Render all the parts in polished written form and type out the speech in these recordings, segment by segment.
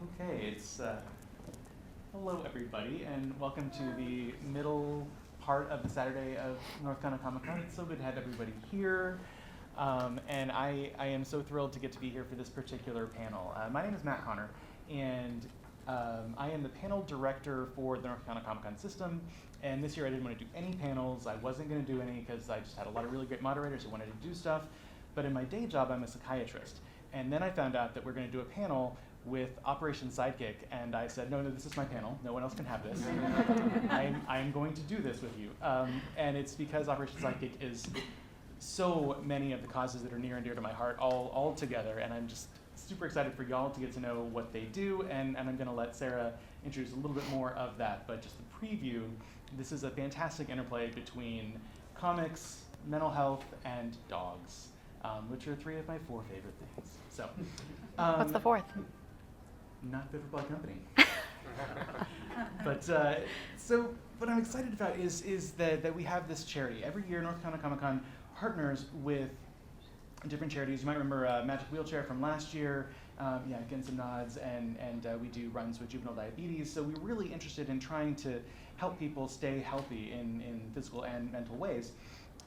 Okay, hello everybody, and welcome to the middle part of the Saturday of North Carolina Comic-Con. It's so good to have everybody here, and I am so thrilled to get to be here for this particular panel. My name is Matt Connor, and I am the panel director for the North Carolina Comic-Con system, and this year I didn't want to do any panels. I wasn't going to do any because I just had a lot of really great moderators who wanted to do stuff, but in my day job I'm a psychiatrist, and then I found out that we're going to do a panel with Operation Sidekick, and I said, no, this is my panel. No one else can have this. I'm going to do this with you. And it's because Operation Sidekick is so many of the causes that are near and dear to my heart all together, and I'm just super excited for y'all to get to know what they do, and I'm going to let Sarah introduce a little bit more of that. But just the preview, this is a fantastic interplay between comics, mental health, and dogs, which are three of my four favorite things. So, what's the fourth? Not good for Blood Company. But so what I'm excited about is that we have this charity. Every year North Carolina Comic-Con partners with different charities. You might remember Magic Wheelchair from last year, getting some nods, and we do runs with juvenile diabetes. So we're really interested in trying to help people stay healthy in physical and mental ways.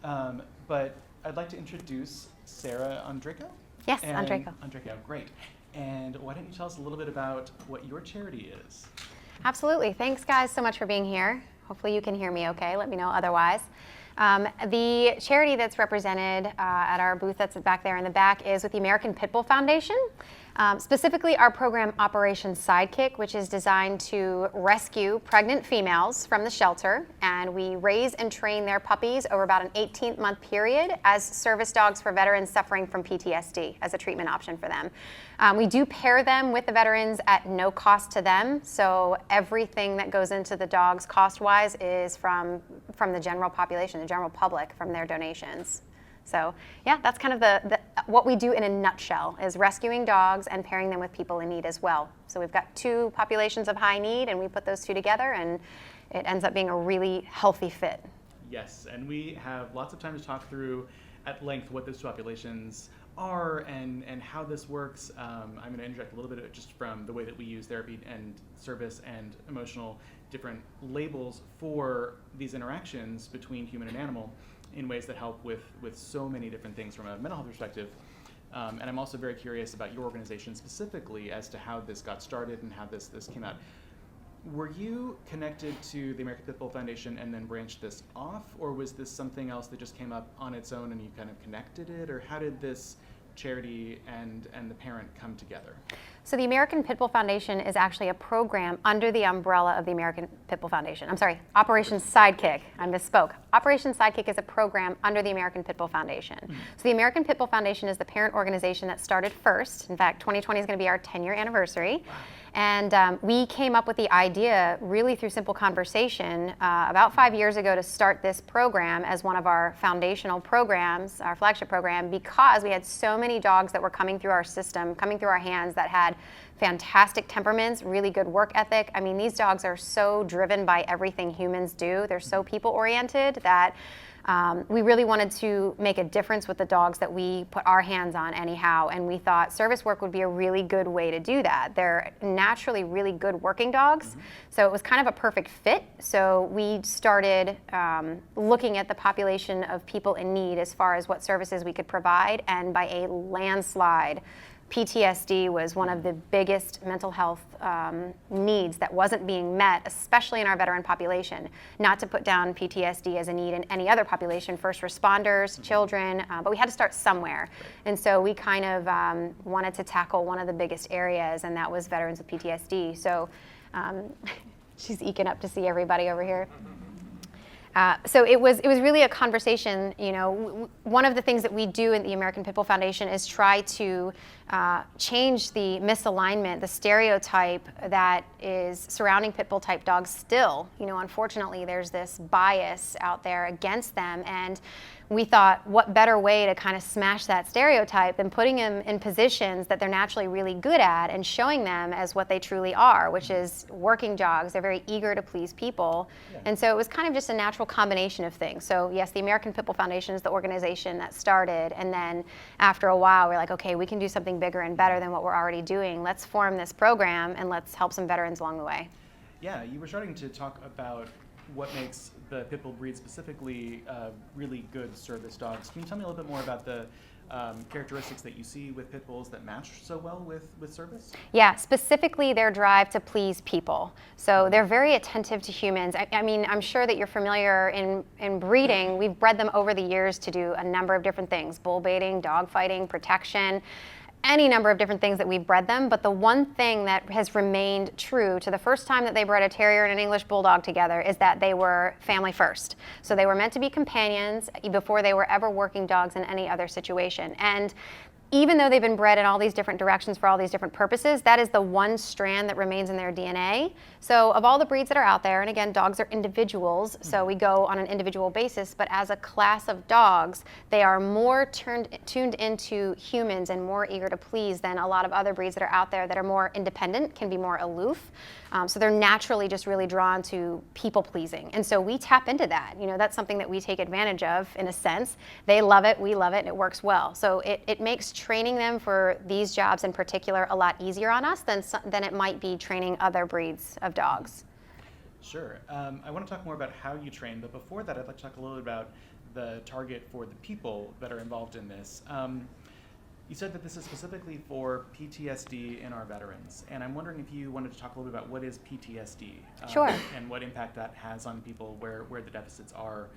But I'd like to introduce Sarah Andrico. Yes, Andrico. Andrico, great. And why don't you tell us a little bit about what your charity is? Absolutely. Thanks, guys, so much for being here. Hopefully you can hear me okay. Let me know otherwise. The charity that's represented at our booth that's back there in the back is with the American Pit Bull Foundation. Specifically our program Operation Sidekick, which is designed to rescue pregnant females from the shelter, and we raise and train their puppies over about an 18-month period as service dogs for veterans suffering from PTSD as a treatment option for them. We do pair them with the veterans at no cost to them, so everything that goes into the dogs cost-wise is from the general population, the general public, from their donations. So yeah, that's kind of what we do in a nutshell, is rescuing dogs and pairing them with people in need as well. So we've got two populations of high need, and we put those two together, and it ends up being a really healthy fit. Yes, and we have lots of time to talk through at length what those two populations are and how this works. I'm going to interject a little bit just from the way that we use therapy and service and emotional different labels for these interactions between human and animal in ways that help with so many different things from a mental health perspective. And I'm also very curious about your organization specifically as to how this got started and how this came out. Were you connected to the American Pit Bull Foundation and then branched this off, or was this something else that just came up on its own and you kind of connected it, or how did this charity and the parent come together? So the American Pit Bull Foundation is actually a program under the umbrella of the American Pit Bull Foundation. I'm sorry, Operation Sidekick. I misspoke. Operation Sidekick is a program under the American Pit Bull Foundation. So the American Pit Bull Foundation is the parent organization that started first. In fact, 2020 is going to be our 10-year anniversary. Wow. And we came up with the idea really through simple conversation about 5 years ago to start this program as one of our foundational programs, our flagship program, because we had so many dogs that were coming through our system, coming through our hands, that had fantastic temperaments, really good work ethic. I mean, these dogs are so driven by everything humans do. They're so people-oriented that we really wanted to make a difference with the dogs that we put our hands on anyhow, and we thought service work would be a really good way to do that. They're naturally really good working dogs, so it was kind of a perfect fit. So we started looking at the population of people in need as far as what services we could provide, and by a landslide, PTSD was one of the biggest mental health needs that wasn't being met, especially in our veteran population. Not to put down PTSD as a need in any other population, first responders, children, but we had to start somewhere. And so we kind of wanted to tackle one of the biggest areas, and that was veterans with PTSD. So she's eking up to see everybody over here. So it was really a conversation. You know, one of the things that we do in the American Pit Bull Foundation is try to change the misalignment, the stereotype that is surrounding pit bull type dogs still. You know, unfortunately, there's this bias out there against them, and we thought, what better way to kind of smash that stereotype than putting them in positions that they're naturally really good at and showing them as what they truly are, which is working dogs. They're very eager to please people. Yeah. And so it was kind of just a natural combination of things. So yes, the American Pit Bull Foundation is the organization that started. And then after a while, we're like, okay, we can do something bigger and better than what we're already doing. Let's form this program and let's help some veterans along the way. Yeah, you were starting to talk about what makes the pit bull breed specifically really good service dogs. Can you tell me a little bit more about the characteristics that you see with pit bulls that match so well with service? Yeah, specifically their drive to please people. So they're very attentive to humans. I mean, I'm sure that you're familiar in breeding. We've bred them over the years to do a number of different things: bull baiting, dog fighting, protection, any number of different things that we've bred them. But the one thing that has remained true to the first time that they bred a terrier and an English bulldog together is that they were family first. So they were meant to be companions before they were ever working dogs in any other situation. And even though they've been bred in all these different directions for all these different purposes, that is the one strand that remains in their DNA. So of all the breeds that are out there, and again, dogs are individuals, so we go on an individual basis, but as a class of dogs, they are more tuned into humans and more eager to please than a lot of other breeds that are out there that are more independent, can be more aloof. So they're naturally just really drawn to people pleasing. And so we tap into that. You know, that's something that we take advantage of in a sense. They love it, we love it, and it works well. So it makes training them for these jobs in particular a lot easier on us than it might be training other breeds of dogs. Sure. I want to talk more about how you train, but before that, I'd like to talk a little bit about the target for the people that are involved in this. You said that this is specifically for PTSD in our veterans, and I'm wondering if you wanted to talk a little bit about what is PTSD, Sure. And what impact that has on people, where the deficits are,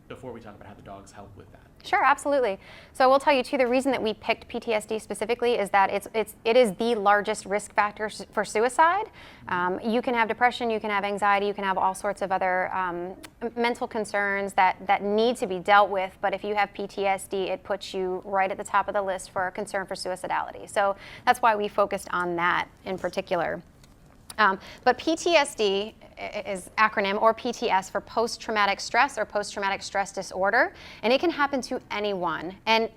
before we talk about how the dogs help with that. Sure, absolutely. So we'll tell you too, the reason that we picked PTSD specifically is that it is the largest risk factor for suicide. You can have depression, you can have anxiety, you can have all sorts of other mental concerns that need to be dealt with, but if you have PTSD, it puts you right at the top of the list for a concern for suicidality. So that's why we focused on that in particular. But PTSD is acronym, or PTS, for post-traumatic stress or post-traumatic stress disorder, and it can happen to anyone. And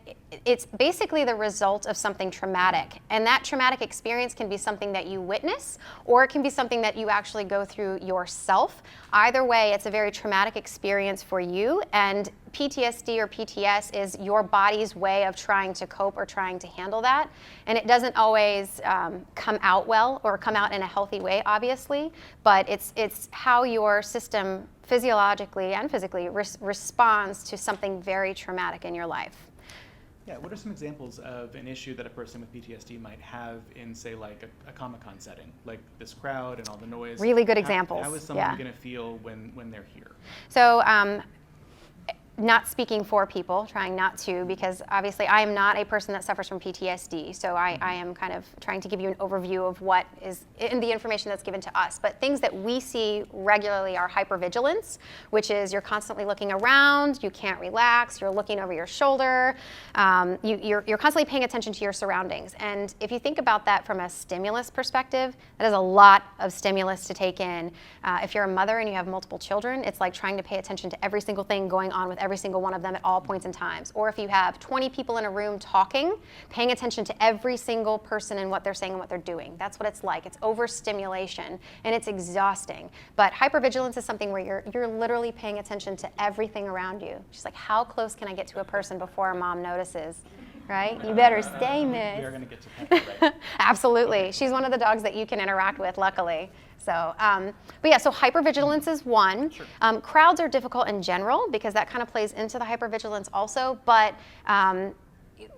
it's basically the result of something traumatic, and that traumatic experience can be something that you witness, or it can be something that you actually go through yourself. Either way, it's a very traumatic experience for you, and PTSD or PTS is your body's way of trying to cope or trying to handle that. And it doesn't always come out well or come out in a healthy way, obviously, but it's how your system physiologically and physically responds to something very traumatic in your life. Yeah, what are some examples of an issue that a person with PTSD might have in, say, like a Comic-Con setting, like this crowd and all the noise? Really good examples. How is someone going to feel when they're here? So, not speaking for people, trying not to, because obviously I am not a person that suffers from PTSD, so I am kind of trying to give you an overview of what is in the information that's given to us. But things that we see regularly are hypervigilance, which is you're constantly looking around, you can't relax, you're looking over your shoulder, you're constantly paying attention to your surroundings. And if you think about that from a stimulus perspective, that is a lot of stimulus to take in. If you're a mother and you have multiple children, it's like trying to pay attention to every single thing going on with every single one of them at all points in times. Or if you have 20 people in a room talking, paying attention to every single person and what they're saying and what they're doing. That's what it's like. It's overstimulation and it's exhausting. But hypervigilance is something where you're literally paying attention to everything around you. Just like, how close can I get to a person before mom notices? Right? You better stay, miss. We are going to get to Pepper, right? Absolutely. She's one of the dogs that you can interact with, luckily. So, but yeah, so hypervigilance is one. Sure. Crowds are difficult in general because that kind of plays into the hypervigilance also, but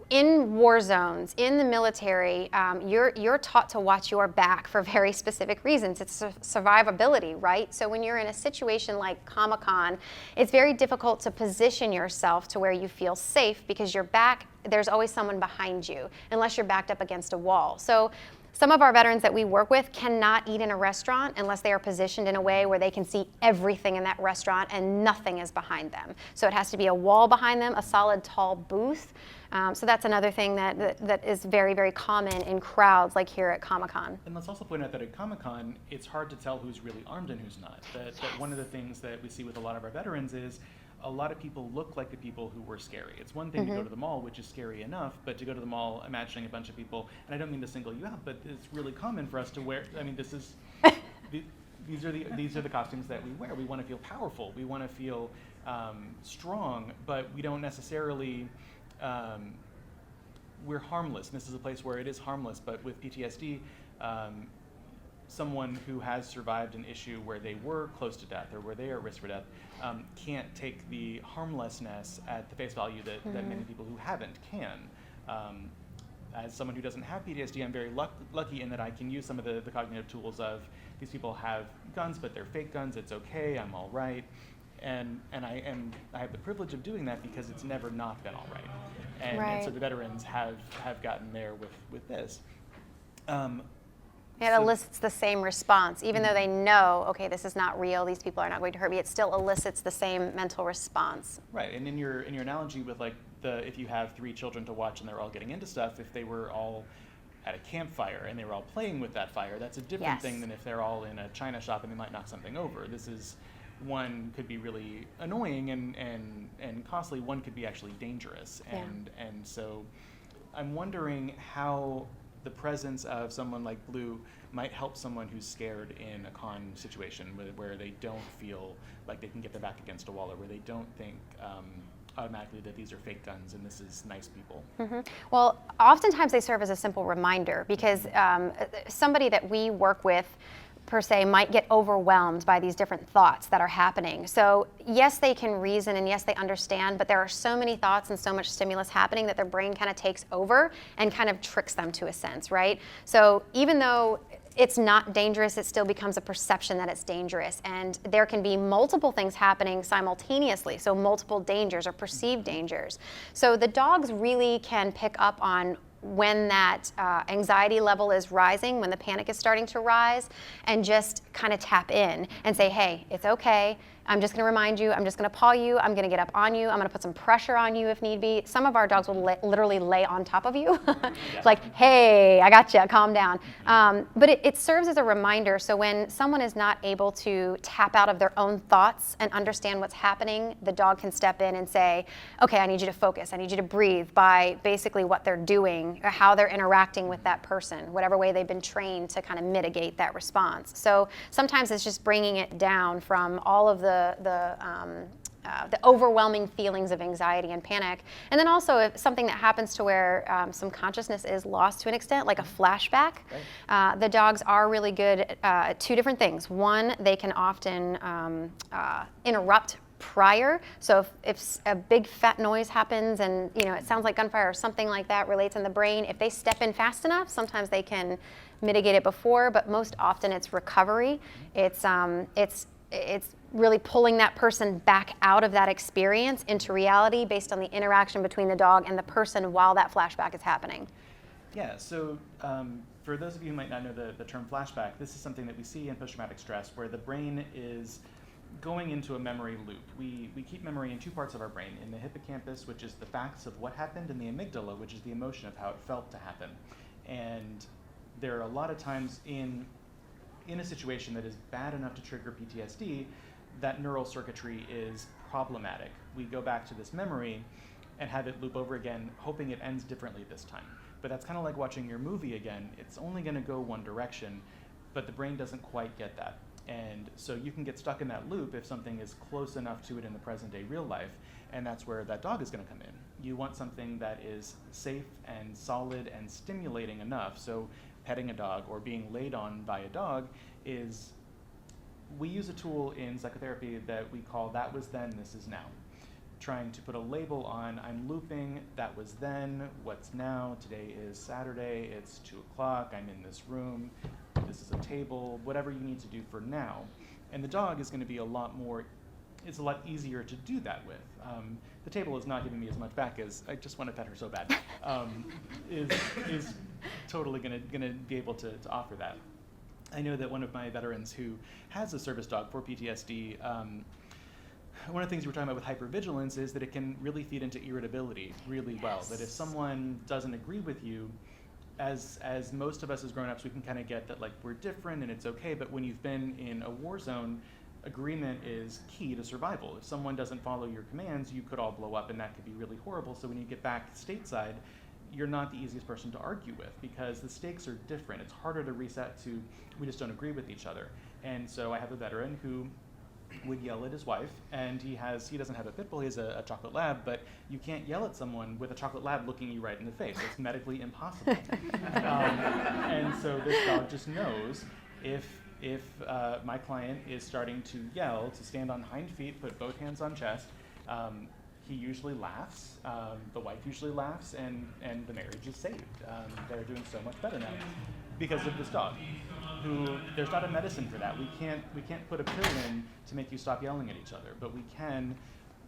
in war zones, in the military, you're taught to watch your back for very specific reasons. It's survivability, right? So when you're in a situation like Comic-Con, it's very difficult to position yourself to where you feel safe because your back, there's always someone behind you, unless you're backed up against a wall. So some of our veterans that we work with cannot eat in a restaurant unless they are positioned in a way where they can see everything in that restaurant and nothing is behind them. So it has to be a wall behind them, a solid tall booth. So that's another thing that is very, very common in crowds like here at Comic-Con. And let's also point out that at Comic-Con, it's hard to tell who's really armed and who's not. That one of the things that we see with a lot of our veterans is a lot of people look like the people who were scary. It's one thing to go to the mall, which is scary enough, but to go to the mall imagining a bunch of people, and I don't mean to single you out, but it's really common for us to wear, I mean, this is, these are the costumes that we wear. We want to feel powerful. We want to feel strong, but we don't necessarily, we're harmless. And this is a place where it is harmless, but with PTSD, someone who has survived an issue where they were close to death or where they are at risk for death can't take the harmlessness at the face value that many people who haven't can. As someone who doesn't have PTSD, I'm very lucky in that I can use some of the cognitive tools of these people have guns, but they're fake guns. It's okay. I'm all right. And I have the privilege of doing that because it's never not been all right. And so the veterans have gotten there with this. It elicits the same response, even though they know, okay, this is not real. These people are not going to hurt me. It still elicits the same mental response. Right, and in your analogy with like if you have 3 children to watch and they're all getting into stuff, if they were all at a campfire and they were all playing with that fire, that's a different thing than if they're all in a china shop and they might knock something over. This is one could be really annoying and costly. One could be actually dangerous, and so I'm wondering how the presence of someone like Blue might help someone who's scared in a con situation where they don't feel like they can get their back against a wall, or where they don't think automatically that these are fake guns and this is nice people. Well, oftentimes they serve as a simple reminder, because somebody that we work with per se might get overwhelmed by these different thoughts that are happening. So yes, they can reason and yes, they understand, but there are so many thoughts and so much stimulus happening that their brain kind of takes over and kind of tricks them to a sense, right? So even though it's not dangerous, it still becomes a perception that it's dangerous. And there can be multiple things happening simultaneously, so multiple dangers or perceived dangers. So the dogs really can pick up on when that anxiety level is rising, when the panic is starting to rise, and just kind of tap in and say, hey, it's okay. I'm just going to remind you, I'm just going to paw you, I'm going to get up on you, I'm going to put some pressure on you if need be. Some of our dogs will literally lay on top of you. Like, hey, I got you, calm down. But it serves as a reminder, so when someone is not able to tap out of their own thoughts and understand what's happening, the dog can step in and say, okay, I need you to focus, I need you to breathe, by basically what they're doing or how they're interacting with that person, whatever way they've been trained to kind of mitigate that response. So sometimes it's just bringing it down from all of the overwhelming feelings of anxiety and panic. And then also if something that happens to where some consciousness is lost to an extent, like a flashback, the dogs are really good at 2 different things. One, they can often interrupt prior. So if a big fat noise happens and it sounds like gunfire or something like that relates in the brain, if they step in fast enough, sometimes they can mitigate it before, but most often it's recovery. It's really pulling that person back out of that experience into reality based on the interaction between the dog and the person while that flashback is happening. Yeah, so for those of you who might not know the term flashback, this is something that we see in post-traumatic stress where the brain is going into a memory loop. We keep memory in 2 parts of our brain, in the hippocampus, which is the facts of what happened, and the amygdala, which is the emotion of how it felt to happen. And there are a lot of times in a situation that is bad enough to trigger PTSD, that neural circuitry is problematic. We go back to this memory and have it loop over again, hoping it ends differently this time. But that's kind of like watching your movie again. It's only going to go one direction, but the brain doesn't quite get that. And so you can get stuck in that loop if something is close enough to it in the present day real life, and that's where that dog is going to come in. You want something that is safe and solid and stimulating enough. So petting a dog or being laid on by a dog is, we use a tool in psychotherapy that we call that was then, this is now. Trying to put a label on, I'm looping, that was then, what's now, today is Saturday, it's 2 o'clock, I'm in this room, this is a table, whatever you need to do for now. And the dog is going to be it's a lot easier to do that with. The table is not giving me as much back as I just want to pet her so bad. Is totally going to be able to offer that. I know that one of my veterans who has a service dog for PTSD, one of the things we were talking about with hypervigilance is that it can really feed into irritability really well. That if someone doesn't agree with you, as most of us as grown-ups, we can kind of get that, like, we're different and it's okay, but when you've been in a war zone, agreement is key to survival. If someone doesn't follow your commands, you could all blow up, and that could be really horrible. So when you get back stateside, you're not the easiest person to argue with, because the stakes are different. It's harder to reset to, we just don't agree with each other. And so I have a veteran who would yell at his wife, and he doesn't have a pit bull, he has a chocolate lab, but you can't yell at someone with a chocolate lab looking you right in the face. It's medically impossible. And so this dog just knows if my client is starting to yell, to stand on hind feet, put both hands on chest, he usually laughs, the wife usually laughs, and the marriage is saved. They're doing so much better now because of this dog. There's not a medicine for that. We can't put a pill in to make you stop yelling at each other, but we can,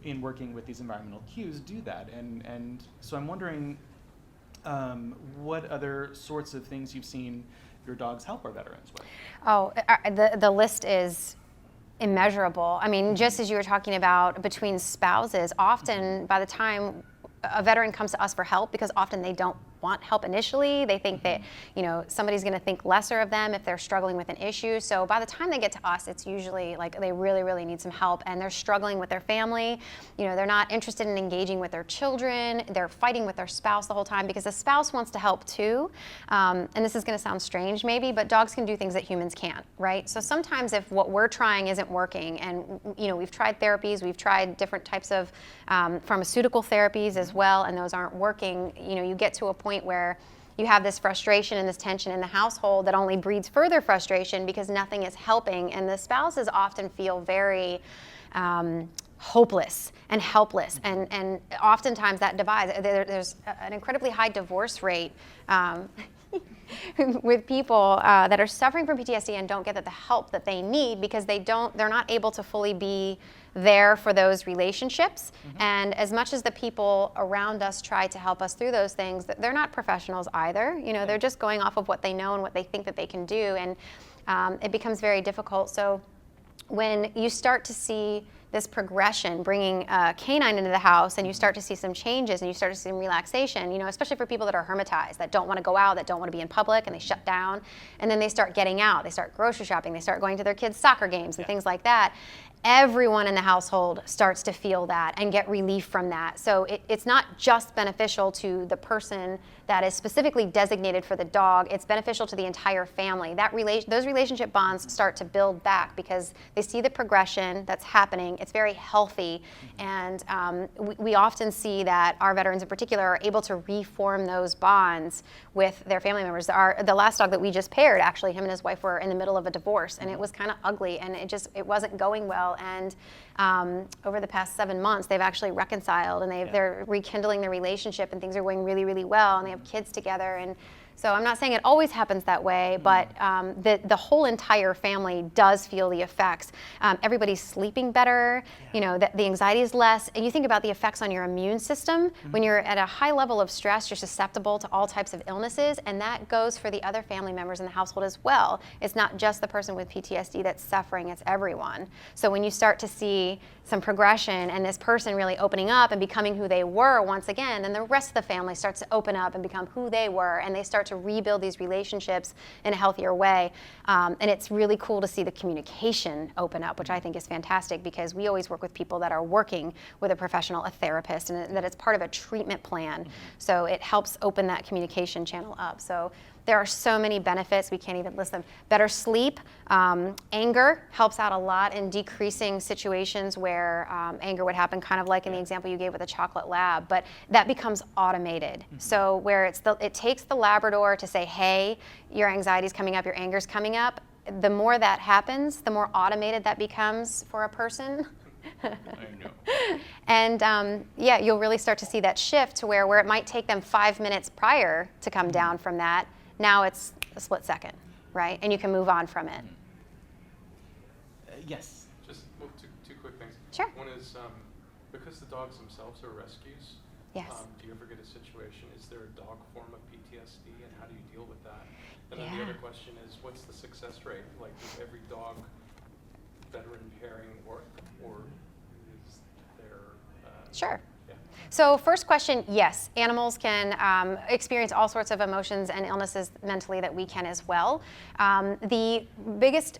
in working with these environmental cues, do that. And so I'm wondering what other sorts of things you've seen your dogs help our veterans with. Oh, the list is immeasurable. I mean, just as you were talking about between spouses, often by the time a veteran comes to us for help, because often they don't want help initially. They think that, somebody's going to think lesser of them if they're struggling with an issue. So by the time they get to us, it's usually like they really, really need some help, and they're struggling with their family. They're not interested in engaging with their children. They're fighting with their spouse the whole time because the spouse wants to help too. And this is going to sound strange maybe, but dogs can do things that humans can't, right? So sometimes if what we're trying isn't working, and we've tried therapies, we've tried different types of pharmaceutical therapies as well, and those aren't working, you get to a point where you have this frustration and this tension in the household that only breeds further frustration because nothing is helping, and the spouses often feel very hopeless and helpless, and oftentimes that divides. There's an incredibly high divorce rate with people that are suffering from PTSD and don't get the help that they need because they're not able to fully be there for those relationships. And as much as the people around us try to help us through those things, they're not professionals either. They're just going off of what they know and what they think that they can do, and it becomes very difficult. So when you start to see this progression, bringing a canine into the house, and you start to see some changes and you start to see some relaxation, especially for people that are hermitized, that don't want to go out, that don't want to be in public, and they shut down, and then they start getting out, they start grocery shopping, they start going to their kids' soccer games and things like that. Everyone in the household starts to feel that and get relief from that. So it's not just beneficial to the person that is specifically designated for the dog, it's beneficial to the entire family. Those relationship bonds start to build back because they see the progression that's happening. It's very healthy, and we often see that our veterans in particular are able to reform those bonds with their family members. The last dog that we just paired, actually, him and his wife were in the middle of a divorce, and it was kind of ugly, and it wasn't going well. And over the past 7 months, they've actually reconciled, and they're rekindling their relationship, and things are going really, really well, and they have kids together. And so I'm not saying it always happens that way, but the whole entire family does feel the effects. Everybody's sleeping better, the anxiety is less, and you think about the effects on your immune system. When you're at a high level of stress, you're susceptible to all types of illnesses, and that goes for the other family members in the household as well. It's not just the person with PTSD that's suffering, it's everyone. So when you start to see some progression and this person really opening up and becoming who they were once again, then the rest of the family starts to open up and become who they were, and they start to rebuild these relationships in a healthier way. And it's really cool to see the communication open up, which I think is fantastic, because we always work with people that are working with a professional, a therapist, and that it's part of a treatment plan. So it helps open that communication channel up. So there are so many benefits, we can't even list them. Better sleep, anger helps out a lot in decreasing situations where anger would happen, kind of like in the example you gave with the chocolate lab, but that becomes automated. So where it takes the Labrador to say, hey, your anxiety's coming up, your anger's coming up, the more that happens, the more automated that becomes for a person. I know. And you'll really start to see that shift to where it might take them 5 minutes prior to come down from that. Now it's a split second, right? And you can move on from it. Yes. Just two quick things. Sure. One is because the dogs themselves are rescues. Yes. Do you ever get a situation? Is there a dog form of PTSD, and how do you deal with that? And then the other question is, what's the success rate? Like, does every dog veteran pairing work, or is there? Sure. So first question, yes, animals can experience all sorts of emotions and illnesses mentally that we can as well. The biggest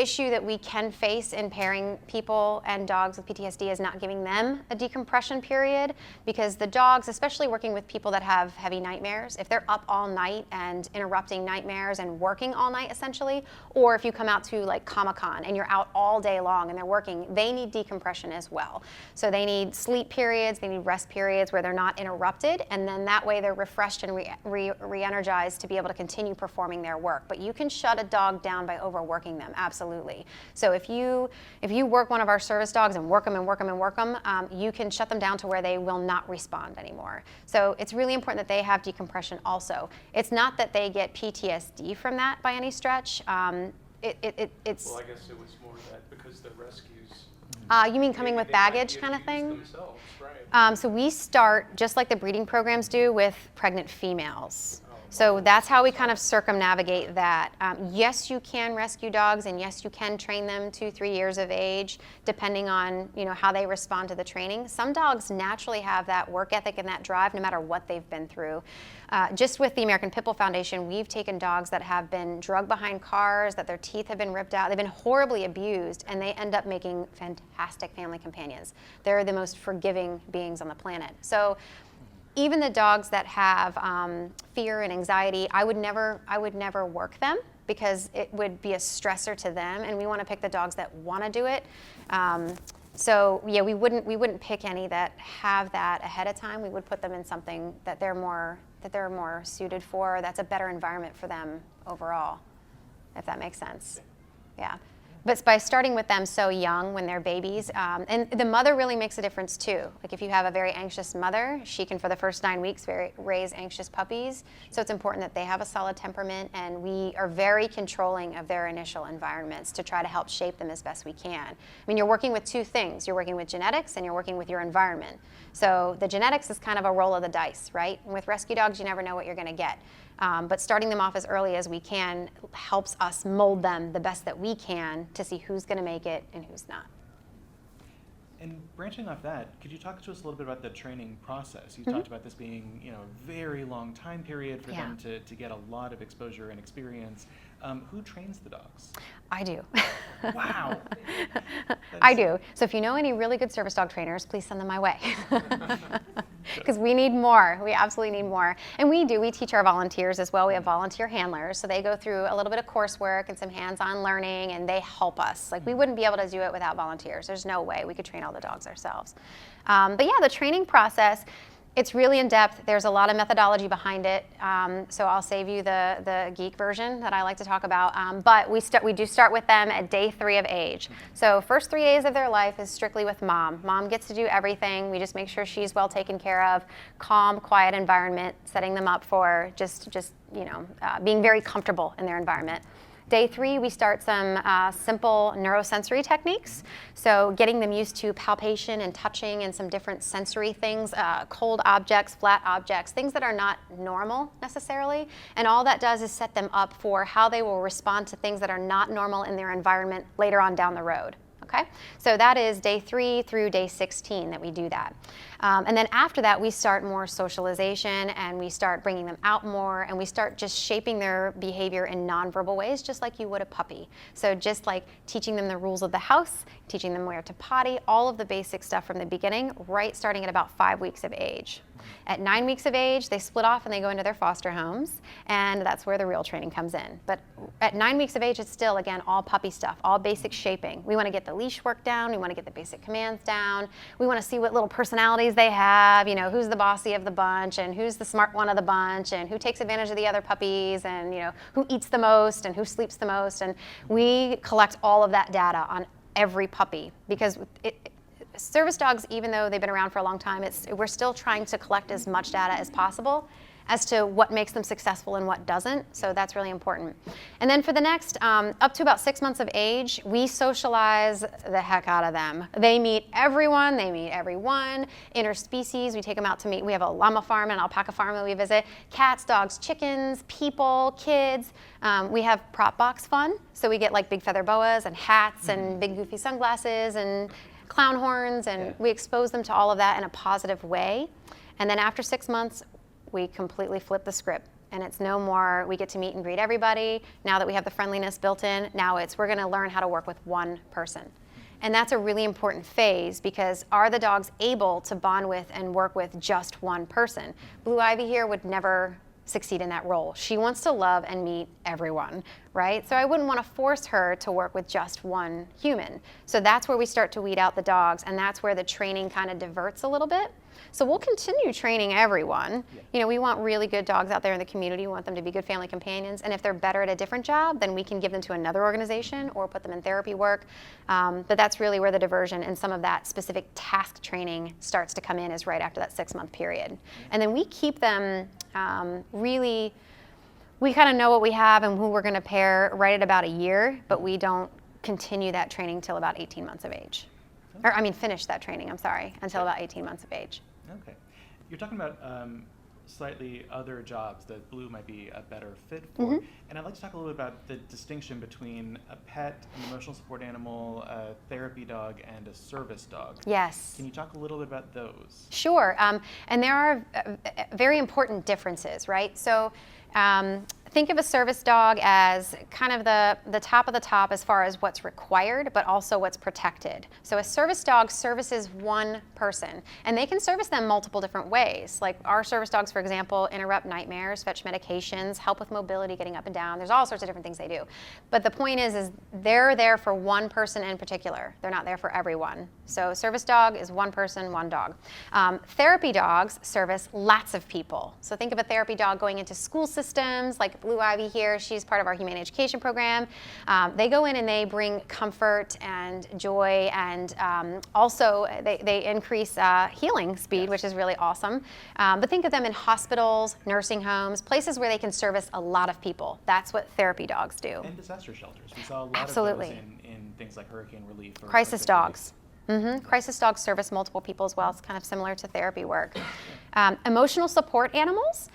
issue that we can face in pairing people and dogs with PTSD is not giving them a decompression period, because the dogs, especially working with people that have heavy nightmares, if they're up all night and interrupting nightmares and working all night essentially, or if you come out to like Comicon and you're out all day long and they're working, they need decompression as well. So they need sleep periods, they need rest periods where they're not interrupted, and then that way they're refreshed and re-energized to be able to continue performing their work. But you can shut a dog down by overworking them, absolutely. So if you work one of our service dogs and work them and work them and work them, you can shut them down to where they will not respond anymore. So it's really important that they have decompression also. It's not that they get PTSD from that by any stretch. Well, I guess it was more that because they're rescues. You mean coming with baggage kind of thing? Themselves, right. So we start, just like the breeding programs do, with pregnant females. So that's how we kind of circumnavigate that. Yes, you can rescue dogs, and yes, you can train them 2-3 years of age, depending on how they respond to the training. Some dogs naturally have that work ethic and that drive, no matter what they've been through. Just with the American Pit Bull Foundation, we've taken dogs that have been drugged behind cars, that their teeth have been ripped out, they've been horribly abused, and they end up making fantastic family companions. They're the most forgiving beings on the planet. So even the dogs that have fear and anxiety, I would never work them, because it would be a stressor to them, and we want to pick the dogs that want to do it. So yeah, we wouldn't pick any that have that ahead of time. We would put them in something that they're more suited for. That's a better environment for them overall, if that makes sense. Yeah. But by starting with them so young when they're babies, and the mother really makes a difference too. Like if you have a very anxious mother, she can for the first 9 weeks raise anxious puppies. So it's important that they have a solid temperament, and we are very controlling of their initial environments to try to help shape them as best we can. I mean, you're working with two things. You're working with genetics and you're working with your environment. So the genetics is kind of a roll of the dice, right? And with rescue dogs, you never know what you're going to get. But starting them off as early as we can helps us mold them the best that we can to see who's going to make it and who's not. And branching off that, could you talk to us a little bit about the training process? You talked about this being, a very long time period for them to get a lot of exposure and experience. Who trains the dogs? I do. Wow. I do. So if you know any really good service dog trainers, please send them my way. Because we need more. We absolutely need more. And we teach our volunteers as well. We have volunteer handlers. So they go through a little bit of coursework and some hands-on learning, and they help us. Like, we wouldn't be able to do it without volunteers. There's no way we could train all the dogs ourselves. But yeah, the training process, it's really in depth. There's a lot of methodology behind it. So I'll save you the geek version that I like to talk about. But we do start with them at day 3 of age. So first 3 days of their life is strictly with mom. Mom gets to do everything. We just make sure she's well taken care of, calm, quiet environment, setting them up for just being very comfortable in their environment. Day 3, we start some simple neurosensory techniques. So getting them used to palpation and touching and some different sensory things, cold objects, flat objects, things that are not normal necessarily. And all that does is set them up for how they will respond to things that are not normal in their environment later on down the road. Okay, so that is day 3 through day 16 that we do that. And then after that, we start more socialization, and we start bringing them out more, and we start just shaping their behavior in nonverbal ways, just like you would a puppy. So just like teaching them the rules of the house, teaching them where to potty, all of the basic stuff from the beginning, right starting at about 5 weeks of age. At 9 weeks of age, they split off and they go into their foster homes, and that's where the real training comes in. But at 9 weeks of age, it's still, again, all puppy stuff, all basic shaping. We want to get the leash work down, we want to get the basic commands down, we want to see what little personalities they have, who's the bossy of the bunch, and who's the smart one of the bunch, and who takes advantage of the other puppies, and who eats the most, and who sleeps the most. And we collect all of that data on every puppy, because service dogs, even though they've been around for a long time, we're still trying to collect as much data as possible as to what makes them successful and what doesn't. So that's really important. And then for the next, up to about 6 months of age, we socialize the heck out of them. They meet everyone, interspecies. We take them out to meet, we have a llama farm and alpaca farm that we visit, cats, dogs, chickens, people, kids. We have prop box fun. So we get like big feather boas and hats and big goofy sunglasses and clown horns, and we expose them to all of that in a positive way. And then after 6 months, we completely flip the script. And it's no more, we get to meet and greet everybody. Now that we have the friendliness built in, now it's, we're gonna learn how to work with one person. And that's a really important phase, because are the dogs able to bond with and work with just one person? Blue Ivy here would never succeed in that role. She wants to love and meet everyone, right? So I wouldn't want to force her to work with just one human. So that's where we start to weed out the dogs, and that's where the training kind of diverts a little bit. So we'll continue training everyone. Yeah. You know, we want really good dogs out there in the community. We want them to be good family companions. And if they're better at a different job, then we can give them to another organization or put them in therapy work. But that's really where the diversion and some of that specific task training starts to come in, is right after that 6-month period. And then we keep them really, we kind of know what we have and who we're going to pair right at about a year, but we don't continue that training till about 18 months of age. Or I mean, finish that training, I'm sorry, until about 18 months of age. Okay. You're talking about slightly other jobs that Blue might be a better fit for. And I'd like to talk a little bit about the distinction between a pet, an emotional support animal, a therapy dog, and a service dog. Yes. Can you talk a little bit about those? Sure. And there are very important differences, right? So think of a service dog as kind of the top of the top as far as what's required, but also what's protected. So a service dog services one person, and they can service them multiple different ways. Like our service dogs, for example, interrupt nightmares, fetch medications, help with mobility, getting up and down. There's all sorts of different things they do. But the point is they're there for one person in particular. They're not there for everyone. So service dog is one person, one dog. Therapy dogs service lots of people. So think of a therapy dog going into school systems, like Blue Ivy here, she's part of our humane education program. They go in and they bring comfort and joy, and also they increase healing speed, which is really awesome. But think of them in hospitals, nursing homes, places where they can service a lot of people. That's what therapy dogs do. And disaster shelters. We saw a lot Absolutely. of those in things like hurricane relief. Or Crisis or dogs. Crisis dogs service multiple people as well. It's kind of similar to therapy work. Emotional support animals.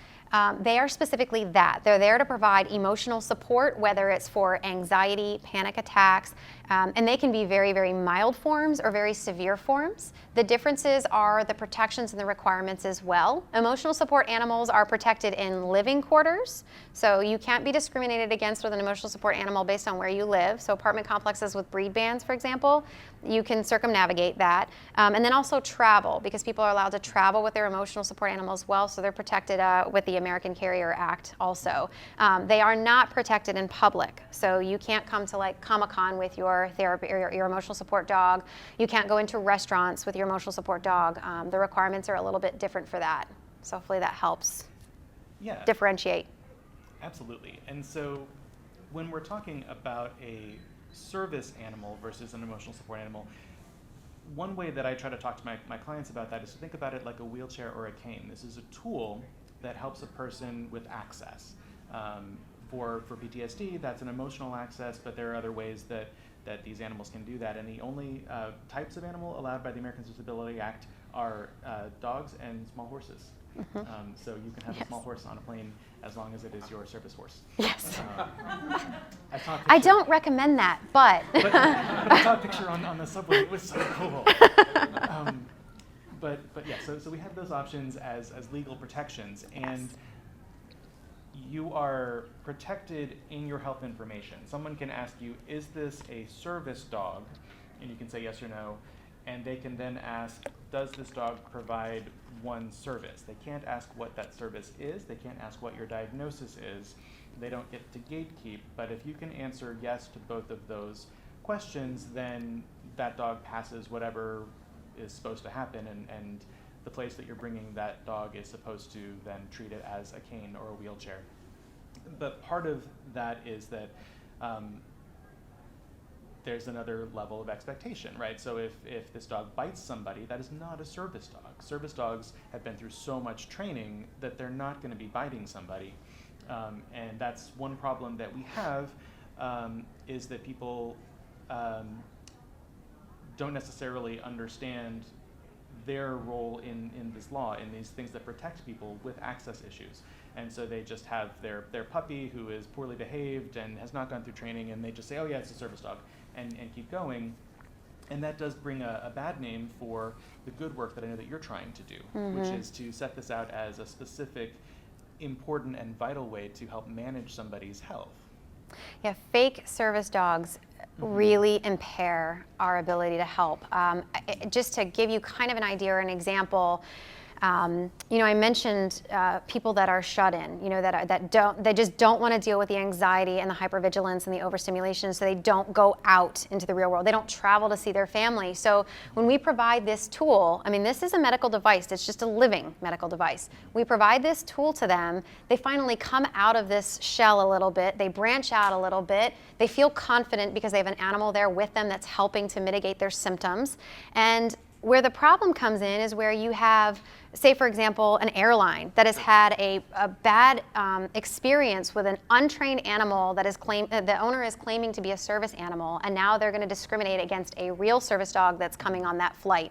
They are specifically that. They're there to provide emotional support, whether it's for anxiety, panic attacks, and they can be very, very mild forms or very severe forms. The differences are the protections and the requirements as well. Emotional support animals are protected in living quarters, so you can't be discriminated against with an emotional support animal based on where you live. So apartment complexes with breed bans, for example, you can circumnavigate that. And then also travel, because people are allowed to travel with their emotional support animals as well, so they're protected with the American Carrier Act also. They are not protected in public, so you can't come to like Comicon with your therapy or your emotional support dog. You can't go into restaurants with your emotional support dog. The requirements are a little bit different for that, so hopefully that helps differentiate. Absolutely. And so when we're talking about a service animal versus an emotional support animal, one way that I try to talk to my clients about that is to think about it like a wheelchair or a cane. This is a tool that helps a person with access. For PTSD, that's an emotional access, but there are other ways that these animals can do that. And the only types of animal allowed by the Americans with Disability Act are dogs and small horses. So you can have a small horse on a plane as long as it is your service horse. Yes. I don't recommend that, but. but I saw a picture on the subway. It was so cool. But yeah, so we have those options as legal protections, and you are protected in your health information. Someone can ask you, is this a service dog? And you can say yes or no. And they can then ask, does this dog provide one service? They can't ask what that service is. They can't ask what your diagnosis is. They don't get to gatekeep. But if you can answer yes to both of those questions, then that dog passes whatever is supposed to happen, and the place that you're bringing that dog is supposed to then treat it as a cane or a wheelchair. But part of that is that there's another level of expectation, right? So if this dog bites somebody, that is not a service dog. Service dogs have been through so much training that they're not going to be biting somebody. And that's one problem that we have, is that people don't necessarily understand their role in this law, in these things that protect people with access issues. And so they just have their puppy who is poorly behaved and has not gone through training, and they just say, oh yeah, it's a service dog, and keep going. And that does bring a bad name for the good work that I know that you're trying to do, which is to set this out as a specific important and vital way to help manage somebody's health. Yeah, fake service dogs really impair our ability to help. Just to give you kind of an idea or an example, I mentioned people that are shut in, they just don't want to deal with the anxiety and the hypervigilance and the overstimulation, so they don't go out into the real world. They don't travel to see their family. So when we provide this tool, this is a medical device. It's just a living medical device. We provide this tool to them. They finally come out of this shell a little bit. They branch out a little bit. They feel confident because they have an animal there with them that's helping to mitigate their symptoms. And where the problem comes in is where you have, say for example, an airline that has had a bad experience with an untrained animal that is the owner is claiming to be a service animal, and now they're going to discriminate against a real service dog that's coming on that flight,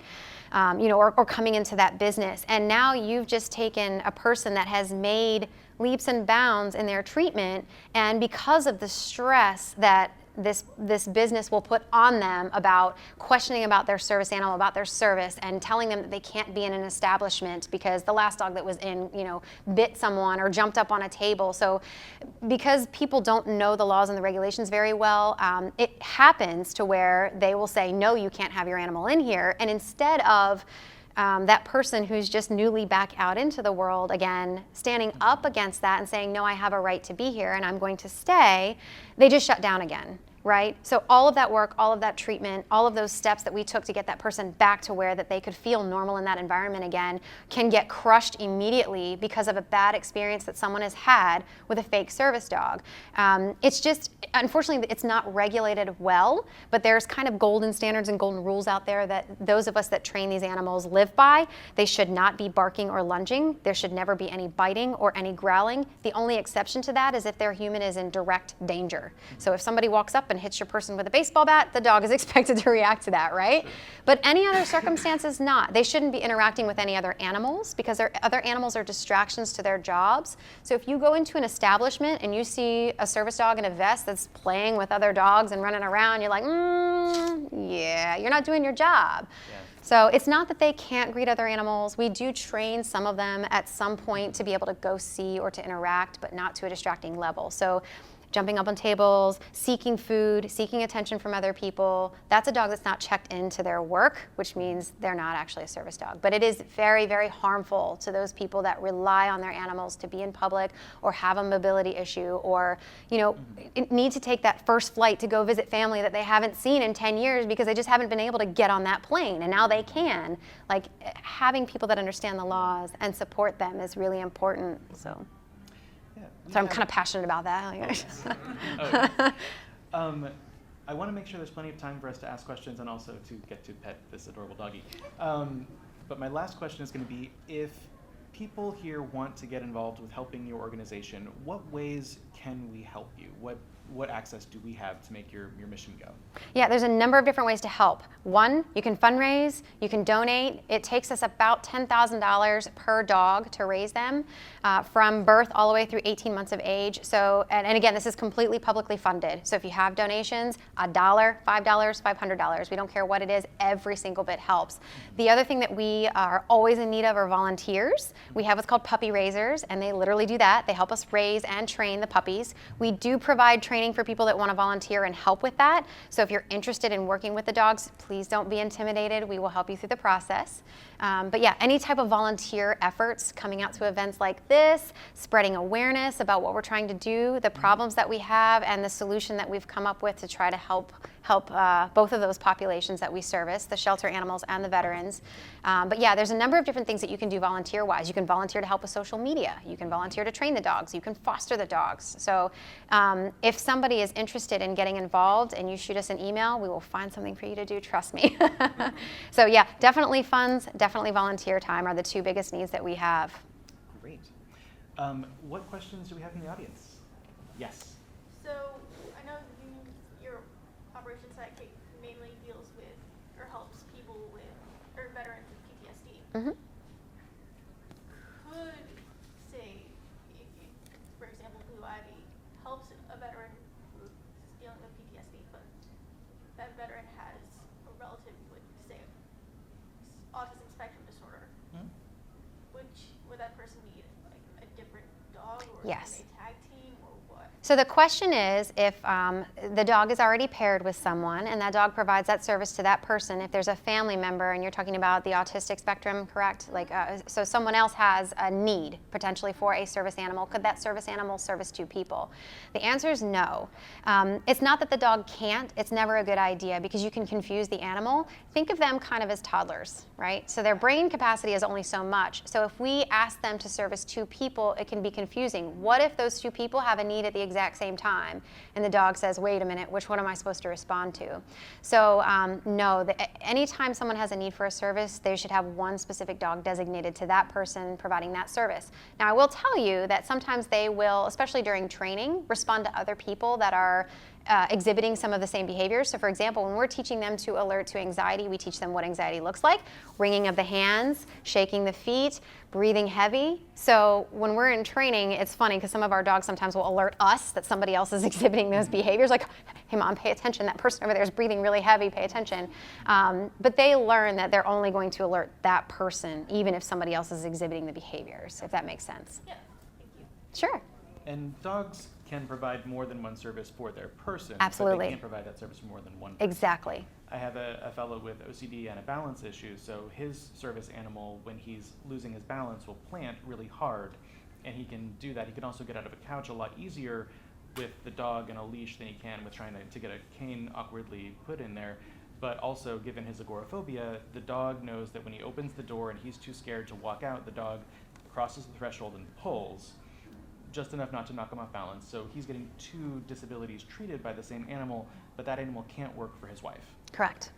or coming into that business. And now you've just taken a person that has made leaps and bounds in their treatment, and because of the stress that this business will put on them about questioning about their service animal, about their service, and telling them that they can't be in an establishment because the last dog that was in, bit someone or jumped up on a table. So because people don't know the laws and the regulations very well, it happens to where they will say, no, you can't have your animal in here. And instead of that person who's just newly back out into the world again, standing up against that and saying, no, I have a right to be here and I'm going to stay, they just shut down again, right? So all of that work, all of that treatment, all of those steps that we took to get that person back to where that they could feel normal in that environment again can get crushed immediately because of a bad experience that someone has had with a fake service dog. It's just, unfortunately, it's not regulated well, but there's kind of golden standards and golden rules out there that those of us that train these animals live by. They should not be barking or lunging. There should never be any biting or any growling. The only exception to that is if their human is in direct danger. So if somebody walks up and hits your person with a baseball bat, the dog is expected to react to that, right? But any other circumstances, not. They shouldn't be interacting with any other animals because other animals are distractions to their jobs. So if you go into an establishment and you see a service dog in a vest that's playing with other dogs and running around, you're like, yeah, you're not doing your job. Yeah. So it's not that they can't greet other animals. We do train some of them at some point to be able to go see or to interact, but not to a distracting level. So jumping up on tables, seeking food, seeking attention from other people. That's a dog that's not checked into their work, which means they're not actually a service dog. But it is very, very harmful to those people that rely on their animals to be in public or have a mobility issue or, need to take that first flight to go visit family that they haven't seen in 10 years because they just haven't been able to get on that plane, and now they can. Like, having people that understand the laws and support them is really important, so. So I'm kind of passionate about that. I want to make sure there's plenty of time for us to ask questions and also to get to pet this adorable doggy. But my last question is going to be, if people here want to get involved with helping your organization, what ways can we help you? What access do we have to make your mission go? Yeah, there's a number of different ways to help. One, you can fundraise, you can donate. It takes us about $10,000 per dog to raise them from birth all the way through 18 months of age. So, and again, this is completely publicly funded. So if you have donations, $1, $5, $500, we don't care what it is, every single bit helps. The other thing that we are always in need of are volunteers. We have what's called puppy raisers, and they literally do that. They help us raise and train the puppies. We do provide training for people that want to volunteer and help with that. So if you're interested in working with the dogs, please don't be intimidated. We will help you through the process. But yeah, any type of volunteer efforts, coming out to events like this, spreading awareness about what we're trying to do, the problems that we have, and the solution that we've come up with to try to help both of those populations that we service, the shelter animals and the veterans. But yeah, there's a number of different things that you can do volunteer-wise. You can volunteer to help with social media. You can volunteer to train the dogs. You can foster the dogs. So if somebody is interested in getting involved and you shoot us an email, we will find something for you to do, trust me. So yeah, definitely funds, definitely volunteer time are the two biggest needs that we have. Great. What questions do we have in the audience? Yes. So I know your Operation Sidekick mainly deals with or helps people with or veterans with PTSD. Mm-hmm. Could say, if for example, Blue Ivy helps a veteran who's dealing with PTSD, but that veteran has a relative with, say, autism spectrum disorder, would that person need like a different or Yes. do they tag team, or what? So the question is, if the dog is already paired with someone and that dog provides that service to that person, if there's a family member, and you're talking about the autistic spectrum, correct? Like, so someone else has a need potentially for a service animal, could that service animal service two people? The answer is no. It's not that the dog can't, it's never a good idea because you can confuse the animal. Think of them kind of as toddlers, right? So their brain capacity is only so much. So if we ask them to service two people, it can be confusing. What if those two people have a need at the exact same time and the dog says, wait a minute, which one am I supposed to respond to? So no, anytime someone has a need for a service, they should have one specific dog designated to that person providing that service. Now I will tell you that sometimes they will, especially during training, respond to other people that are exhibiting some of the same behaviors. So for example, when we're teaching them to alert to anxiety, we teach them what anxiety looks like: wringing of the hands, shaking the feet, breathing heavy. So when we're in training, it's funny because some of our dogs sometimes will alert us that somebody else is exhibiting those behaviors, like, hey mom, pay attention, that person over there is breathing really heavy, pay attention. But they learn that they're only going to alert that person even if somebody else is exhibiting the behaviors, if that makes sense. Yeah, thank you. Sure. And dogs can provide more than one service for their person. Absolutely. But they can't provide that service for more than one person. Exactly. I have a fellow with OCD and a balance issue, so his service animal, when he's losing his balance, will plant really hard, and he can do that. He can also get out of a couch a lot easier with the dog and a leash than he can with trying to get a cane awkwardly put in there. But also, given his agoraphobia, the dog knows that when he opens the door and he's too scared to walk out, the dog crosses the threshold and pulls, just enough not to knock him off balance. So he's getting two disabilities treated by the same animal, but that animal can't work for his wife. Correct.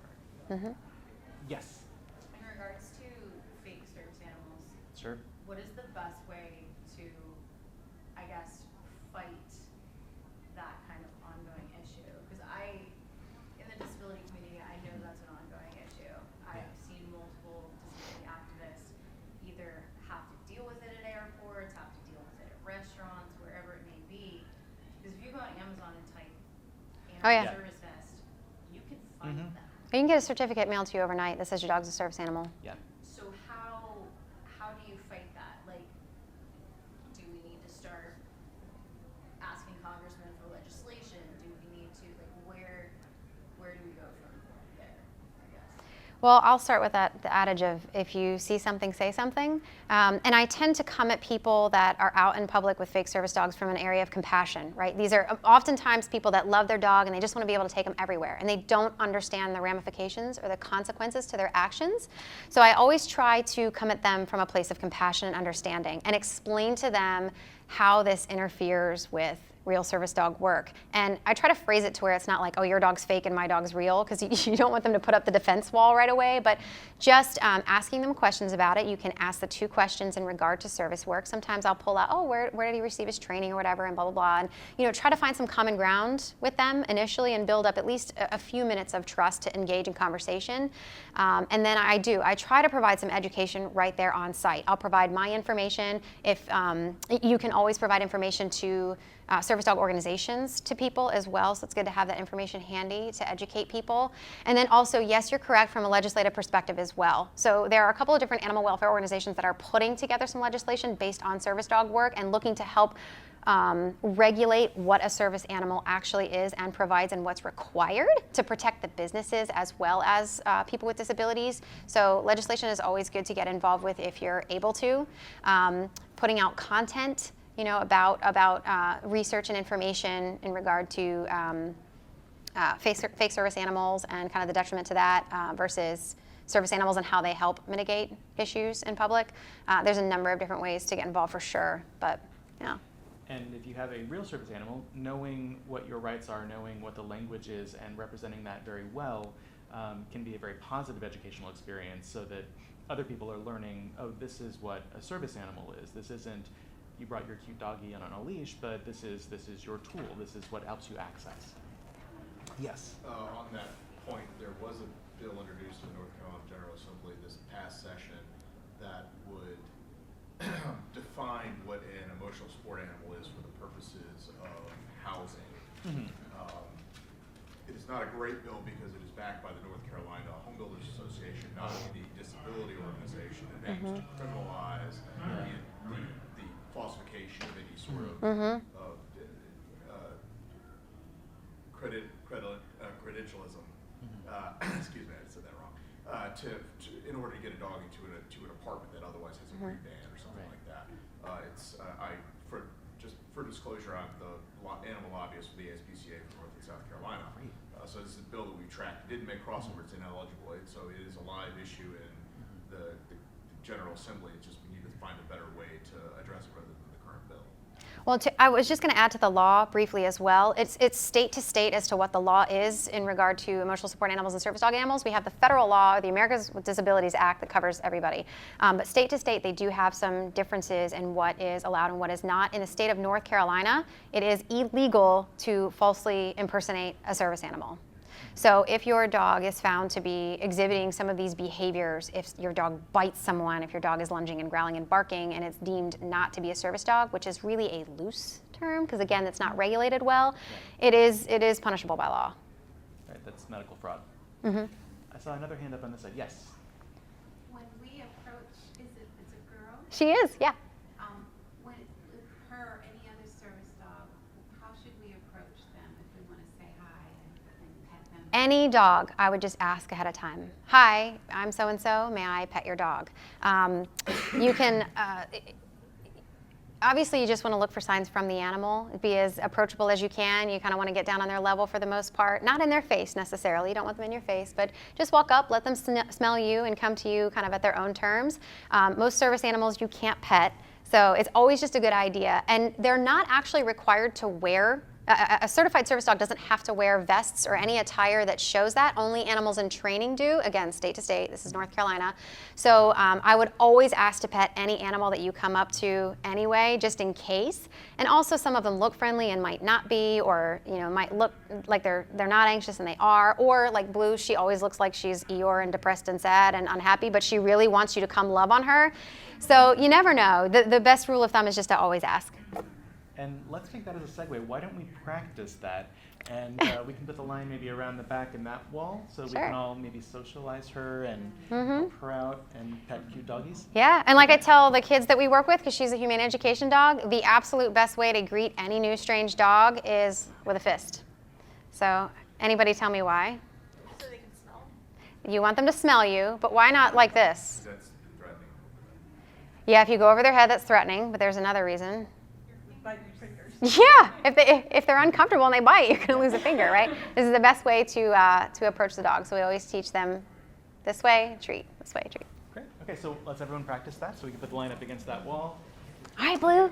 Mm-hmm. Yes. In regards to fake service animals, Sure. what is the best way to, I guess, fight that kind of ongoing issue? Because in the disability community, I know that's an ongoing issue. I've seen multiple disability activists either have to deal with it at airports, have to deal with it at restaurants, wherever it may be. Because if you go on Amazon and type Oh, yeah. animal service vest, you can find them. You can get a certificate mailed to you overnight that says your dog's a service animal. Yeah. So how do you fight that? Like, do we need to start asking congressmen for legislation? Do we need to, like, where do we go from there, I guess? Well, I'll start with the adage of if you see something, say something. And I tend to come at people that are out in public with fake service dogs from an area of compassion, right? These are oftentimes people that love their dog and they just want to be able to take them everywhere. And they don't understand the ramifications or the consequences to their actions. So I always try to come at them from a place of compassion and understanding and explain to them how this interferes with real service dog work. And I try to phrase it to where it's not like, oh, your dog's fake and my dog's real, because you don't want them to put up the defense wall right away, but just asking them questions about it. You can ask the two questions in regard to service work. Sometimes I'll pull out, oh, where did he receive his training or whatever, and blah, blah, blah. And try to find some common ground with them initially and build up at least a few minutes of trust to engage in conversation. And then I try to provide some education right there on site. I'll provide my information. If you can always provide information to service dog organizations to people as well, so it's good to have that information handy to educate people. And then also, yes, you're correct from a legislative perspective as well. So there are a couple of different animal welfare organizations that are putting together some legislation based on service dog work and looking to help regulate what a service animal actually is and provides and what's required to protect the businesses as well as people with disabilities. So legislation is always good to get involved with if you're able to. Putting out content about research and information in regard to fake service animals and kind of the detriment to that versus service animals and how they help mitigate issues in public. There's a number of different ways to get involved for sure, but yeah. And if you have a real service animal, knowing what your rights are, knowing what the language is, and representing that very well can be a very positive educational experience so that other people are learning, oh, this is what a service animal is. This isn't you brought your cute doggy on a leash, but this is your tool. This is what helps you access. Yes. On that point, there was a bill introduced in the North Carolina General Assembly this past session that would define what an emotional support animal is for the purposes of housing. Mm-hmm. It is not a great bill because it is backed by the North Carolina Home Builders Association, not the disability organization, and aims to criminalize the falsification of any sort of, credentialism. Excuse me, I said that wrong. In order to get a dog into an apartment that otherwise has a green ban or something like that. For disclosure, I'm the animal lobbyist for the ASPCA for North and South Carolina. So this is a bill that we tracked. It didn't make crossover. It's ineligible. So it is a live issue in the General Assembly. It's just we need to find a better way to address it rather than the current bill. Well, I was just going to add to the law briefly as well. It's state to state as to what the law is in regard to emotional support animals and service dog animals. We have the federal law, the Americans with Disabilities Act, that covers everybody. But state to state, they do have some differences in what is allowed and what is not. In the state of North Carolina, it is illegal to falsely impersonate a service animal. So if your dog is found to be exhibiting some of these behaviors, if your dog bites someone, if your dog is lunging and growling and barking, and it's deemed not to be a service dog, which is really a loose term, because again, it's not regulated well, it is punishable by law. Right, that's medical fraud. Mm-hmm. I saw another hand up on this side. Yes. When we approach, it's a girl? She is, yeah. With her or any other service dog, how should we approach them if we want to say hi and pet them? Any dog, I would just ask ahead of time. Hi, I'm so-and-so, may I pet your dog? You can, obviously you just want to look for signs from the animal. Be as approachable as you can. You kind of want to get down on their level for the most part. Not in their face necessarily, you don't want them in your face, but just walk up, let them smell you and come to you kind of at their own terms. Most service animals you can't pet, so it's always just a good idea. And they're not actually required to wear, a certified service dog doesn't have to wear vests or any attire that shows that. Only animals in training do. Again, state to state, this is North Carolina. So I would always ask to pet any animal that you come up to anyway, just in case. And also some of them look friendly and might not be, or might look like they're not anxious and they are. Or like Blue, she always looks like she's Eeyore and depressed and sad and unhappy, but she really wants you to come love on her. So you never know. The best rule of thumb is just to always ask. And let's take that as a segue. Why don't we practice that? And we can put the line maybe around the back in that wall, so we can all maybe socialize her and help her out and pet cute doggies. Yeah, and like I tell the kids that we work with, because she's a humane education dog, the absolute best way to greet any new strange dog is with a fist. So anybody tell me why? So they can smell. You want them to smell you, but why not like this? That's threatening. Yeah, if you go over their head, that's threatening, but there's another reason. Bite your fingers. Yeah, if they're uncomfortable and they bite, you're going to lose a finger, right? This is the best way to approach the dog. So we always teach them this way, treat, this way, treat. Great. Okay, so let's everyone practice that so we can put the line up against that wall. All right, Blue.